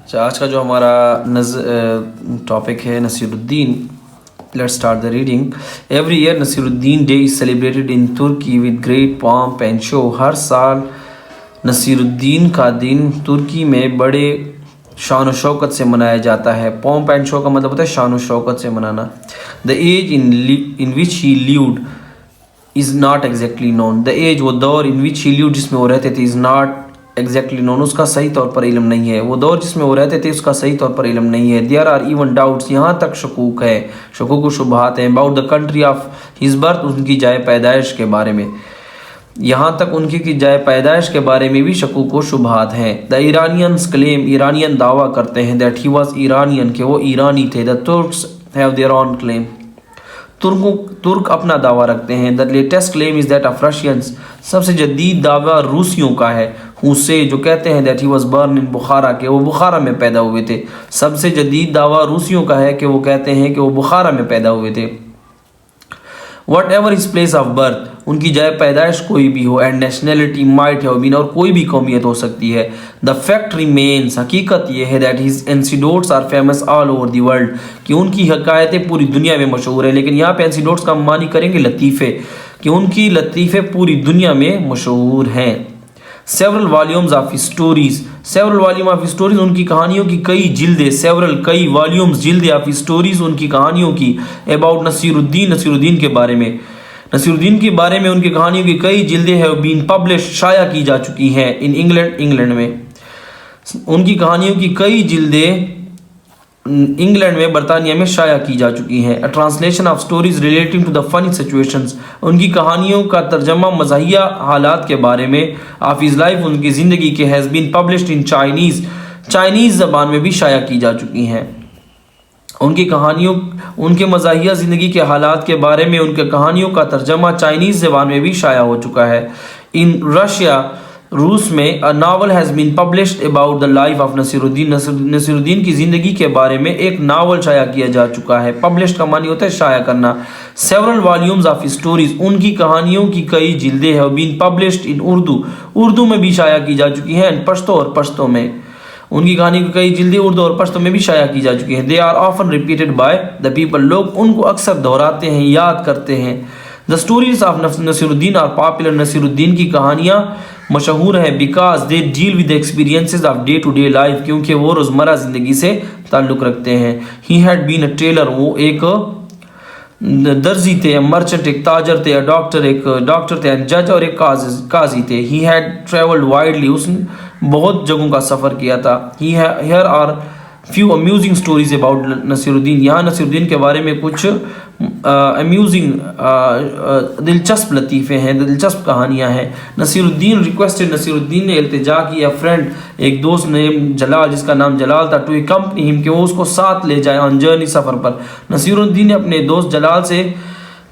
अच्छा, आज का जो हमारा टॉपिक है Nasreddin. Let's start the reading. Every year Nasreddin day is celebrated in Turkey with great pomp and show. हर साल नसीरुद्दीन का दिन तुर्की में बड़े शान व शौकत से मनाया जाता है। पॉम्प एंड शो का मतलब होता है शान व शौकत से मनाना। The age in which he lived is not exactly known. The age, वो दौर, इन विच ही लिव्ड, जिसमें वो रहते थे, इज़ नॉट एग्जैक्टली नोन, उसका सही तौर पर इल्म नहीं है। वो दौर जिसमें वो रहते थे उसका सही तौर पर इल्म नहीं है। देयर आर इवन डाउट्स, यहाँ तक शकूक है, शकूक व शुबहात हैं। About the country of his birth, उनकी जाए पैदाइश के बारे में, यहाँ तक उनकी की जाए पैदाइश के बारे में भी शकूक व शुबहात हैं। द ईरानियंस क्लेम, ईरानियन दावा करते हैं, दैट ही वॉज ईरानियन, के वो ईरानी थे। The Turks have their on claim, तुर्क अपना दावा रखते हैं। The latest claim is that of Russians, सबसे जदीद दावा रूसियों का है। हुसे, जो कहते हैं दैट ही वाज बर्न इन बुखारा, के वो बुखारा में पैदा हुए थे। सबसे जदीद दावा रूसियों का है कि वो कहते हैं कि वो बुखारा में पैदा हुए थे। Whatever is place of birth, उनकी जाए पैदाइश कोई भी हो, and nationality might have been, और कोई भी कौमियत हो सकती है। द फैक्ट रिमेन्स, हकीकत यह है, that his anecdotes are famous all over the world, कि उनकी हकायतें पूरी दुनिया में मशहूर है। लेकिन यहाँ पे एंसीडोट्स का मानी करेंगे लतीफ़े, कि उनकी लतीफ़े पूरी दुनिया में मशहूर हैं। Several volumes of stories, several volume of stories, उनकी कहानियों की कई जिल्दे, सेवरल कई वॉल्यूम्स, जिल्दे ऑफ स्टोरीज, उनकी कहानियों की। अबाउट नसीरुद्दीन, नसीरुद्दीन के बारे में, नसीरुद्दीन के बारे में उनकी कहानियों की कई जिल्दे हैं बीन पब्लिश, शाया की जा चुकी हैं। इन इंग्लैंड, इंग्लैंड में उनकी कहानियों की कई जिल्दे इंग्लैंड में, बरतानिया में शाया की जा चुकी हैं। A translation of stories relating to the funny situations, उनकी कहानियों का तर्जमा मज़ाहिया हालात के बारे में। ऑफ हिज लाइफ, उनकी ज़िंदगी के, has been published in Chinese, Chinese ज़बान में भी शाया की जा चुकी हैं। उनकी कहानियों, उनके मज़ाहिया ज़िंदगी के हालात के बारे में उनके कहानियों का तर्जमा चाइनीज़ ज़बान में भी शाया हो चुका है। इन रशिया, रूस में, a novel has been published about the life of Nasreddin, Nasreddin की ज़िंदगी के बारे में एक नावल शाया किया जा चुका है। पब्लिश्ड का मानी होता है शाया करना। सेवरल वॉल्यूम्स ऑफ स्टोरीज, उनकी कहानियों की कई जिल्दे हैं been published in Urdu, Urdu में भी शाया की जा चुकी हैं। पश्तो और पश्तो में, उनकी कहानी की कई जिल्दें उर्दू और पश्तो में भी शाया की जा चुकी हैं। They are often repeated by the people, लोग उनको अक्सर दोहराते हैं, याद करते हैं। The stories of Nasiruddin are popular, Nasiruddin की कहानियाँ मशहूर हैं। Because they deal with experiences of day to day life, क्योंकि वो रोज़मर्रा ज़िंदगी से ताल्लुक़ रखते हैं। He had been a tailor, वो एक दर्जी थे। मर्चेंट, एक ताजर थे। डॉक्टर, एक डॉक्टर थे। जज, और एक काजी थे। ही हैड ट्रेवल्ड वाइडली, उसने बहुत जगहों का सफ़र किया था। Here are few amusing stories about Nasiruddin, यहाँ नसीरुद्दीन के बारे में कुछ अम्यूजिंग, दिलचस्प लतीफ़े हैं, दिलचस्प कहानियाँ हैं। नसीरुद्दीन रिक्वेस्टेड, नसीरुद्दीन ने इल्तिजा किया, फ्रेंड, एक दोस्त ने, जलाल, जिसका नाम जलाल था, टू अकम्पनी हिम, कि वो उसको साथ ले जाए ऑन जर्नी, सफ़र पर। नसीरुद्दीन ने अपने दोस्त जलाल से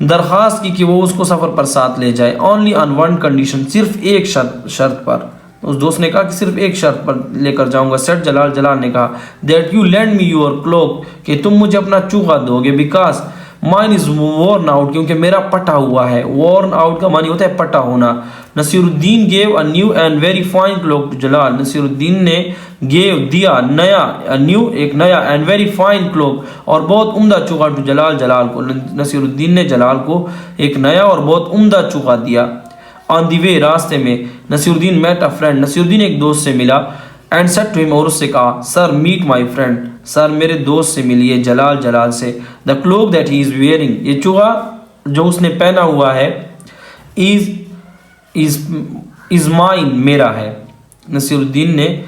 दरख्वास्त की कि वो उसको सफ़र पर साथ ले जाए। ओनली ऑन वन कंडीशन, सिर्फ एक शर्त पर। उस दोस्त ने कहा कि सिर्फ एक शर्त पर लेकर जाऊंगा। सेट जलाल, जलाल ने कहा, that you lend me your cloak, कि तुम मुझे अपना चूगा दोगे। Because mine is worn out, क्योंकि मेरा पटा हुआ है। वॉर्न आउट का मानी होता है पटा होना। Nasreddin gave a new and very fine cloak to Jalal, Nasreddin ने गेव दिया, नया, अ न्यू, एक नया, एंड वेरी फाइन क्लोक, और बहुत उम्दा चूगा टू जलाल, जलाल को। नसीरुद्दीन ने जलाल को एक नया और बहुत उम्दा चूगा दिया। ऑन दी वे, रास्ते में, Nasiruddin met a friend, Nasiruddin एक दोस्त से मिला। एंड सेड टू हिम, और उससे कहा, sir meet my friend, sir मेरे दोस्त से मिलिए, जलाल, जलाल से। The cloak that he is wearing, ये चूहा जो उसने पहना हुआ है, इज माइन, मेरा है। नसीरुद्दीन ने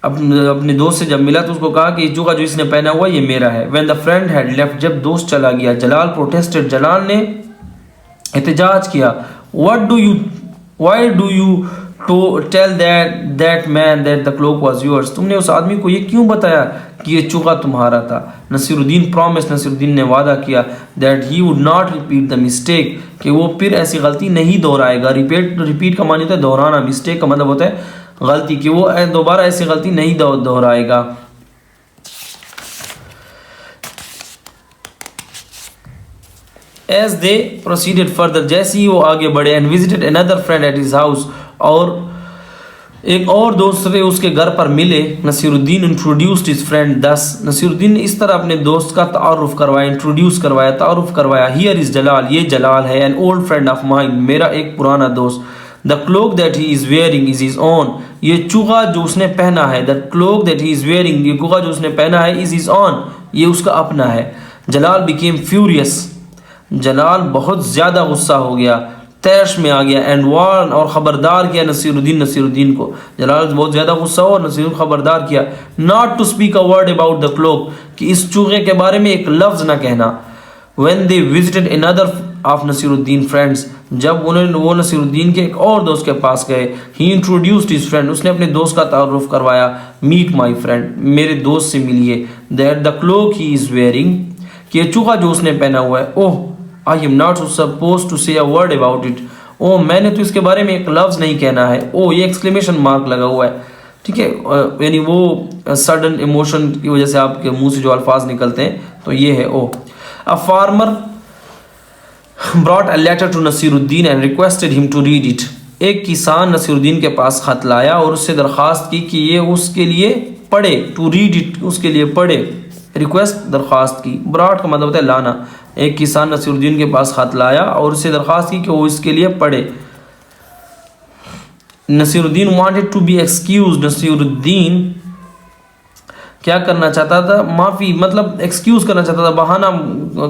अपने दोस्त से जब मिला तो उसको कहा कि ये चूहा जो इसने पहना हुआ ये मेरा है। When the friend had left, जब दोस्त चला गया, जलाल प्रोटेस्टेड, जलाल ने एहतजाज किया। Why do you to tell that man that the cloak was yours, तुमने उस आदमी को ये क्यों बताया कि ये चूहा तुम्हारा था। नसीरुद्दीन प्रॉमिस, नसीरुद्दीन ने वादा किया, that he would not repeat the mistake, कि वो फिर ऐसी गलती नहीं दोहराएगा। रिपीट का मानी होता है दोहराना, मिस्टेक का मतलब होता है गलती, कि वो दोबारा ऐसी गलती नहीं दोहराएगा। As they proceeded further, जैसे ही वो आगे बढ़े, and visited another friend at his house, और एक और दूसरे उसके घर पर मिले। नसीरुद्दीन इंट्रोड्यूस्ड हिज फ्रेंड दस, नसीरुद्दीन ने इस तरह अपने दोस्त का तारुफ करवाया, इंट्रोड्यूस करवाया, तारुफ करवाया। हियर इज जलाल, ये जलाल है, an old friend of mine, मेरा एक पुराना दोस्त। The cloak that he is wearing is his own, ये चुगा जो उसने पहना है, the cloak that he is wearing, ये चुगा जो उसने पहना है, इज हिज ओन, ये उसका अपना है। जलाल बिकेम फ्यूरियस, जलाल बहुत ज़्यादा गुस्सा हो गया, तैश में आ गया। एंड वार्न, और ख़बरदार किया नसीरुद्दीन को। जलाल बहुत ज़्यादा गुस्सा हुआ और नसीरुद्दीन ख़बरदार किया, not to speak a word about the cloak, कि इस चूहे के बारे में एक लफ्ज़ ना कहना। When they visited another of Nasiruddin friends, जब वो नसीरुद्दीन के एक और दोस्त के पास गए, ही इंट्रोड्यूस्ड हिज फ्रेंड, उसने अपने दोस्त का तारुफ करवाया। मीट माई फ्रेंड, मेरे दोस्त से मिलिए। That the cloak he is wearing, कि ये चूहा जो उसने पहना हुआ है, oh I am not suppose to say a word about it, oh मैंने तो इसके बारे में एक लफ्ज़ नहीं कहना है। ओ ये एक्सक्लेमेशन मार्क लगा हुआ है, ठीक है, यानी वो सडन इमोशन की वजह से आपके मुंह से जो अल्फाज निकलते हैं, तो ये है oh. A farmer brought a letter to Nasreddin and requested him to read it, एक किसान नसीरुद्दीन के पास खत लाया और उससे दरख्वास्त की कि ये उसके लिए पढ़े, टू रीड इट, उसके लिए पढ़े, रिक्वेस्ट दरख्वास्त की। ब्रॉट का मतलब होता है लाना। एक किसान नसीरुद्दीन के पास खत लाया और उससे दरख्वास्त की कि वो इसके लिए पढ़े। Nasiruddin wanted to be excuse, Nasiruddin क्या करना चाहता था, माफ़ी मतलब एक्सक्यूज करना चाहता था, बहाना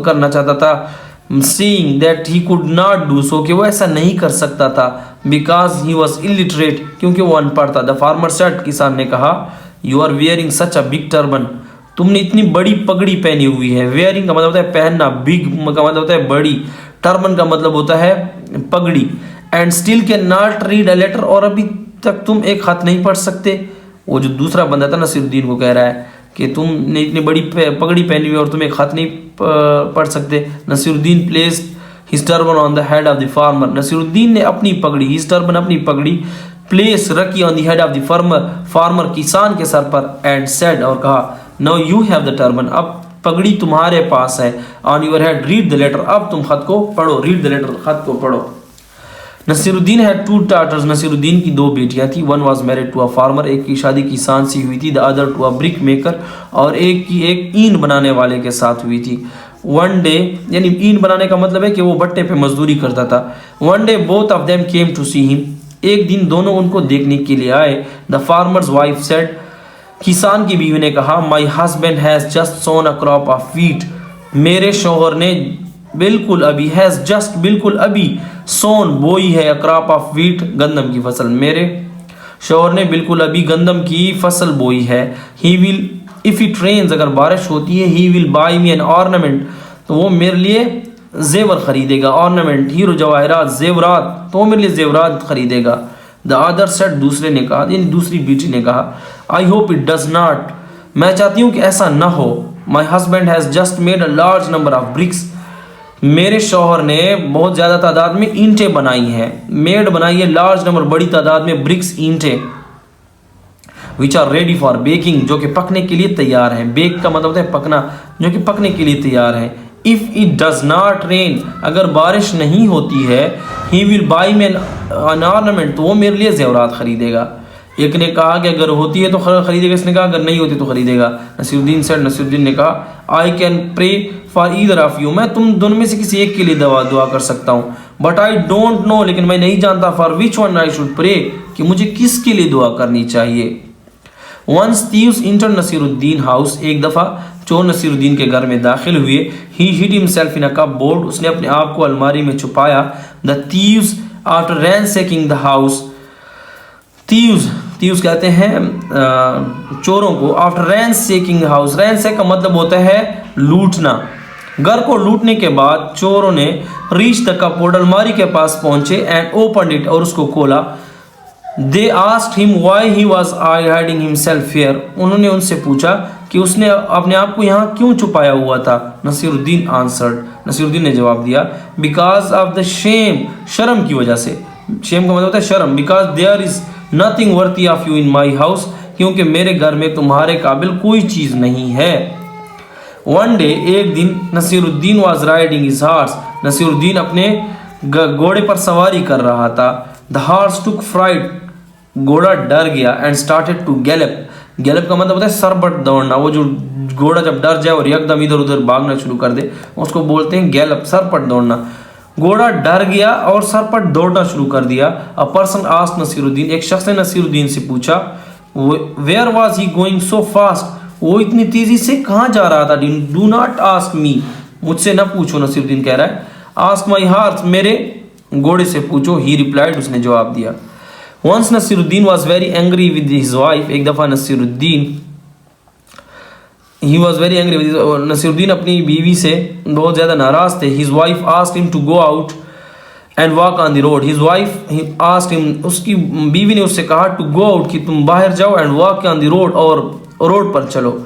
करना चाहता था। Seeing that he could not do so, कि वो ऐसा नहीं कर सकता था, बिकॉज ही वॉज इलिटरेट, क्योंकि वो अनपढ़ था। द फार्मर सेड, किसान ने कहा, you are wearing such a big turban, तुमने इतनी बड़ी पगड़ी पहनी हुई है। वेयरिंग का मतलब होता है पहनना, बिग का मतलब होता है बड़ी, टर्बन का मतलब होता है पगड़ी। And still can not read a letter, और अभी तक तुम एक खत नहीं पढ़ सकते। वो जो दूसरा बंदा था नसीरुद्दीन को कह रहा है कि तुमने इतनी बड़ी पगड़ी पहनी हुई और तुम एक खत नहीं पढ़ सकते। Nasiruddin placed his turban on the head of the farmer, Nasiruddin ने अपनी पगड़ी, हिज टर्बन अपनी पगड़ी, प्लेस रखी on the head of the farmer किसान के सर पर। एंड सेड, और कहा, now you have the turban, अब पगड़ी तुम्हारे पास है। On your head read the letter, अब तुम खत को पढ़ो, रीड द लेटर, खत को पढ़ो। Nasiruddin had two daughters, Nasiruddin की दो बेटियां थी। One was married to a farmer, एक की शादी किसान से हुई थी। The other to a brick maker, और एक की एक ईंट बनाने वाले के साथ हुई थी। वन डे, यानी ईंट बनाने का मतलब है कि वो भट्टे पे मजदूरी करता था। One day both of them came to see him, एक दिन दोनों उनको देखने के लिए आए। द फार्मर्स वाइफ सेड, किसान की बीवी ने कहा, my husband has just sown a crop of wheat, मेरे शोहर ने बिल्कुल अभी, हैज़ जस्ट बिल्कुल अभी, सोन बोई है, अ क्रॉप ऑफ व्हीट गंदम की फसल, मेरे शोहर ने बिल्कुल अभी गंदम की फसल बोई है। He will if it rains, अगर बारिश होती है, he will buy me an ornament, तो वो मेरे लिए जेवर खरीदेगा। ऑर्नामेंट हीरो जवाहरात, जेवरात, तो वो मेरे लिए जेवरात खरीदेगा। द अदर सेड, दूसरे ने कहा, यानी दूसरी बेटी ने कहा, I hope it does not, मैं चाहती हूँ कि ऐसा ना हो। माई husband has just made a large number of BRICS, मेरे शौहर ने बहुत ज़्यादा तादाद में ईंटें बनाई हैं। मेड बनाई है लार्ज नंबर, बड़ी तादाद में, ब्रिक्स ईंटें, which are ready for baking, जो कि पकने के लिए तैयार हैं। बेक का मतलब होता है पकना, जो कि पकने के लिए तैयार है। If it does not rain, अगर बारिश नहीं होती है, he will buy me an ornament, तो वो मेरे लिए जेवरात खरीदेगा। एक ने कहा कि अगर होती है तो खरीदेगा, इसने कहा अगर नहीं होती तो खरीदेगा। नसीरुद्दीन सेड, नसीरुद्दीन ने कहा, I can pray for either of you, मैं तुम दोनों में से किसी एक के लिए दुआ कर सकता हूँ। बट आई डोंट नो, लेकिन मैं नहीं जानता, for which one I should pray, कि मुझे किसके लिए दुआ करनी चाहिए। Once thieves enter Nasreddin house, एक दफ़ा चोर नसीरुद्दीन के घर में दाखिल हुए। He hid himself in a cupboard, उसने अपने आप को अलमारी में छुपाया। The thieves after ransacking the house, thieves कहते हैं चोरों को। After ransacking the house, ransack का मतलब होता है लूटना। घर को लूटने के बाद चोरों ने रीच द कपबोर्ड, अलमारी के पास पहुंचे, एंड ओपन इट, और उसको खोला। They asked him why he was hiding himself here, उन्होंने उनसे पूछा कि उसने अपने आप को यहाँ क्यों छुपाया हुआ था। नसीरुद्दीन आंसर्ड, नसीरुद्दीन ने जवाब दिया, बिकॉज ऑफ द शेम, शर्म की वजह से। शेम का मतलब होता है शर्म। Because there is nothing worthy of you in my house, क्योंकि मेरे घर में तुम्हारे काबिल कोई चीज़ नहीं है। वन डे, एक दिन, Nasiruddin was riding his horse, Nasiruddin अपने घोड़े पर सवारी कर रहा था। द हॉर्स टुक फ्राइट, घोड़ा डर गया and started to gallop. Gallop का मतलब होता है सरबट दौड़ना। वो जो घोड़ा जब डर जाए और एकदम इधर उधर भागना शुरू कर दे उसको बोलते हैं गैलप, सरपट दौड़ना। घोड़ा डर गया और सरपट दौड़ना शुरू कर दिया। अ पर्सन आस्क्ड नसीरुद्दीन, एक शख्स ने नसीरुद्दीन से पूछा, where was he going so fast, वो इतनी तेजी से कहाँ जा रहा था। डू नॉट आस्क मी, मुझसे ना पूछो, नसीरुद्दीन कह रहा है। आस्क माई हॉर्स, मेरे घोड़े से पूछो। ही रिप्लाइड, उसने जवाब दिया। Once Nasiruddin was very angry with his wife, एक दफ़ा नसीरुद्दीन नसीरुद्दीन अपनी बीवी से बहुत ज़्यादा नाराज़ थे। His wife asked him to go out and walk on the road. His wife asked him, उसकी बीवी ने उससे कहा टू गो आउट, कि तुम बाहर जाओ, and walk on the road, और रोड पर चलो।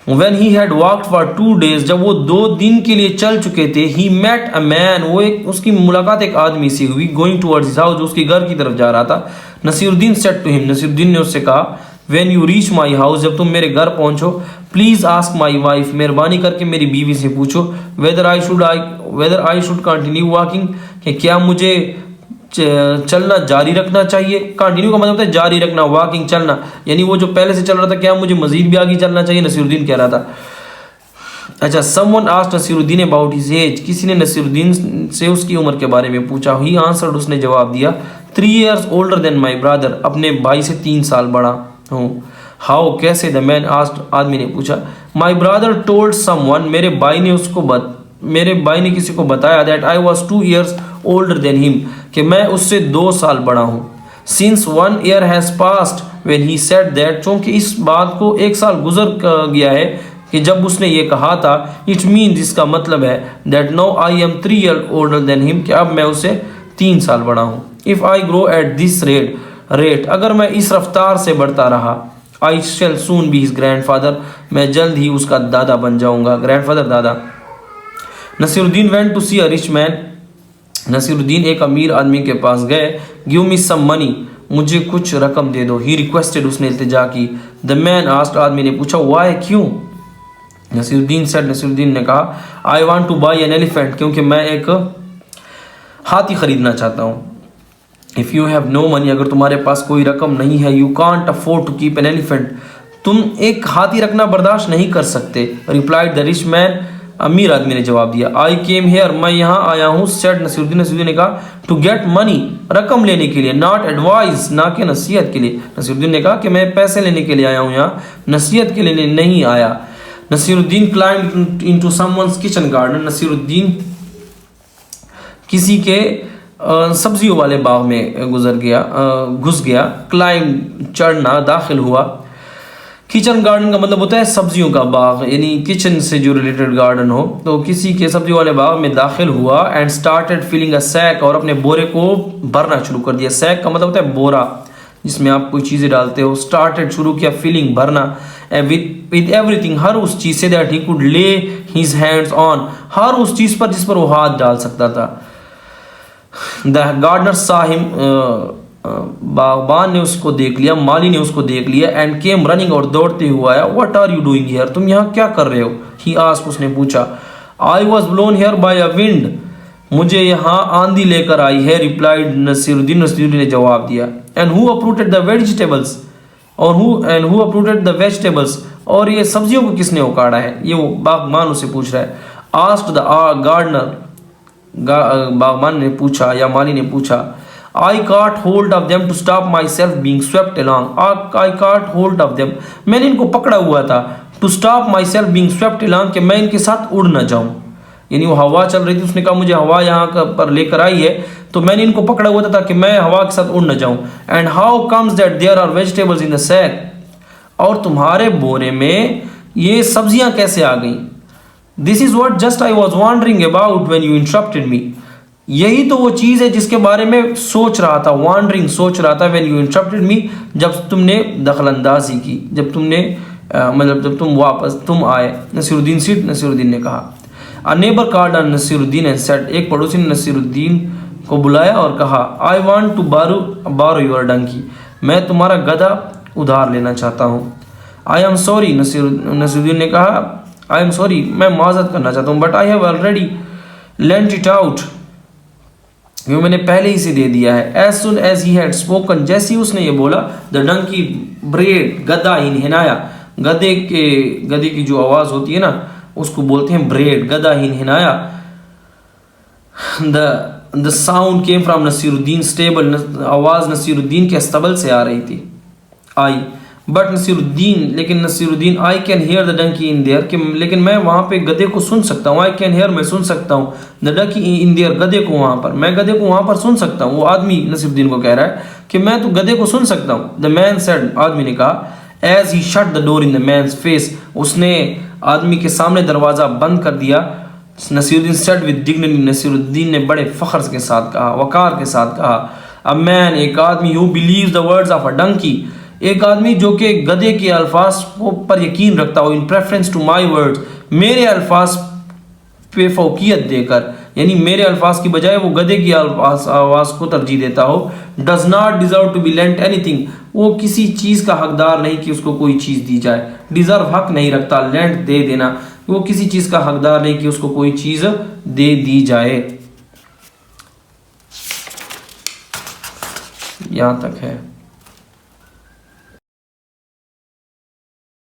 When he had walked for 2 days, जब वो 2 दिन के लिए चल चुके थे, he met a man, उसकी मुलाकात एक आदमी से हुई, going towards his house, जो उसके घर की तरफ जा रहा था। Naseeruddin said to him, Naseeruddin ने उससे कहा, when you reach my house, जब तुम मेरे घर पहुंचो, please ask my wife, मेहरबानी करके मेरी बीवी से पूछो, whether I should continue walking, कि क्या मुझे चलना जारी रखना चाहिए। कंटिन्यू का मतलब होता है जारी रखना, वॉकिंग चलना, यानी वो जो पहले से चल रहा था क्या मुझे मजीद भी आगे चलना चाहिए, नसीरुद्दीन कह रहा था। अच्छा, someone asked Nasiruddin about his age, किसी ने नसीरुद्दीन से उसकी उम्र के बारे में पूछा। ही आंसर्ड, उसने जवाब दिया, 3 years older than my brother, अपने भाई से 3 साल बड़ा हूँ। हाउ, कैसे, द मैन आस्क्ड, आदमी ने पूछा। माई ब्रदर टोल्ड समवन, मेरे भाई ने किसी को बताया, that I was 2 years older than him, कि मैं उससे 2 साल बड़ा हूँ। Since 1 year has passed when he said that, चूंकि इस बात को 1 साल गुजर गया है कि जब उसने ये कहा था। It means, इसका मतलब है, that now I am 3 years older than him, कि अब मैं उससे 3 साल बड़ा हूँ। If I grow at this rate, अगर मैं इस रफ्तार से बढ़ता रहा, I shall soon be his grandfather, मैं जल्द ही उसका दादा बन जाऊंगा, ग्रैंडफादर, दादा। Naseeruddin went to see a rich man, Naseeruddin एक अमीर आदमी के पास गए। गिव मी सम मनी, मुझे कुछ रकम दे दो। ही रिक्वेस्टेड, उसने इल्तिजा की। द मैन आस्क्ड, आदमी ने पूछा, वाई, क्यों। नसीरुद्दीन ने कहा, I want to buy an elephant, क्योंकि मैं एक हाथी खरीदना चाहता हूँ। If you have no money, अगर तुम्हारे पास कोई रकम नहीं है, you can't afford to keep an elephant, तुम एक हाथी रखना बर्दाश्त नहीं कर सकते। रिप्लाइड द रिच मैन, अमीर आदमी ने जवाब दिया। आई केम हेयर, मैं यहाँ आया हूँ। सेड नसीरुद्दीन ने कहा, टू गेट मनी, रकम लेने के लिए, नॉट एडवाइस, ना कि नसीहत के लिए। नसीरुद्दीन ने कहा कि मैं पैसे लेने के लिए आया हूँ, यहाँ नसीहत के लिए नहीं आया। Nasiruddin climbed into someone's kitchen garden, Nasiruddin किसी के सब्जियों वाले बाग में घुस गया। क्लाइम, चढ़ना, दाखिल हुआ। किचन गार्डन का मतलब होता है सब्जियों का बाग, यानी किचन से जो रिलेटेड गार्डन हो। तो किसी के सब्जी वाले बाग में दाखिल हुआ। And started filling a sack, और अपने बोरे को भरना शुरू कर दिया। सैक का मतलब होता है बोरा, जिसमें आप कोई चीज़ें डालते हो। स्टार्टेड, शुरू किया, फिलिंग, भरना, विद एवरीथिंग, हर उस चीज़ से, दैट ही कुड ले हिज हैंड्स ऑन, हर उस चीज़ पर जिस पर वो हाथ डाल सकता था। द गार्डनर सा हिम, बागबान ने उसको देख लिया, माली ने उसको देख लिया। एंड केम रनिंग, और दौड़ते हुए आया। What are you doing here, तुम यहाँ क्या कर रहे हो। ही आस्क्ड, उसने पूछा। I was blown here bye a wind, मुझे यहाँ आंधी लेकर आई है। रिप्लाइड नसीरुद्दीन ने जवाब दिया। And who uprooted the vegetables, who uprooted the vegetables, और ये सब्जियों को किसने उकाड़ा है, ये वो बागबान उसे पूछ रहा है। आस्क्ड द गार्डनर, बागबान ने पूछा या माली ने पूछा। I caught hold of them to stop myself being swept along. I caught hold of them, मैंने इनको पकड़ा हुआ था। To stop myself being swept along, कि मैं इनके साथ उड़ ना जाऊं, यानी वो हवा चल रही थी, उसने कहा मुझे हवा यहाँ पर लेकर आई है, तो मैंने इनको पकड़ा हुआ था ताकि मैं हवा के साथ उड़ ना जाऊं। And how comes that there are vegetables in the sack, और तुम्हारे बोरे में ये सब्जियां कैसे आ गई। This is what just I was wondering about when you interrupted me, यही तो वो चीज़ है जिसके बारे में सोच रहा था, वॉन्डरिंग, सोच रहा था, व्हेन यू इंटरप्टेड मी, जब तुमने दखलंदाजी की, जब तुमने मतलब जब तुम आए। नसीरुद्दीन ने कहा। A neighbour called on Nasiruddin and said, एक पड़ोसी ने नसीरुद्दीन को बुलाया और कहा, I want to borrow your donkey, मैं तुम्हारा गधा उधार लेना चाहता हूँ। आई एम सॉरी, नसीरुद्दीन ने कहा, आई एम सॉरी, मैं माजरत करना चाहता हूँ, but I have already lent it out, वो मैंने पहले ही से दे दिया है। As soon as he had spoken, जैसे ही उसने ये बोला, द डंकी ब्रेड, गधा इन हिनाया, गधे की जो आवाज होती है ना उसको बोलते हैं ब्रेड, गधा इन हिनाया। The sound came from Nasreddin stable, आवाज नसीरुद्दीन के अस्तबल से आ रही थी, आई। बट नसीरुद्दीन, लेकिन Nasiruddin, I can hear the donkey in there, कि लेकिन मैं वहाँ पे गधे को सुन सकता हूँ। आई कैन हियर, मैं सुन सकता हूँ, द डंकी इन देयर, गधे को वहाँ पर, मैं गधे को वहाँ पर सुन सकता हूँ। वो आदमी नसीरुद्दीन को कह रहा है कि मैं तो गधे को सुन सकता हूँ। द मैन सेड, आदमी ने कहा, as he shut the door in the man's face, उसने आदमी के सामने दरवाज़ा बंद कर दिया। Nasiruddin said with dignity, Nasiruddin ने बड़े फ़ख्र के साथ कहा, वक़ार के साथ कहा, अ मैन, एक आदमी, who believes the words of a donkey, एक आदमी जो कि गधे के अल्फाज पर यकीन रखता हो, इन प्रेफरेंस टू माई वर्ड्स, मेरे अल्फाज पे फौकियत देकर, यानी मेरे अल्फाज की बजाय वो गधे की आवाज़ को तरजीह देता हो। Does not deserve to be lent anything, वो किसी चीज़ का हकदार नहीं कि उसको कोई चीज़ दी जाए। डिजर्व हक नहीं रखता, लेंट दे देना, वो किसी चीज़ का हकदार नहीं कि उसको कोई चीज़ दे दी जाए। यहाँ तक है।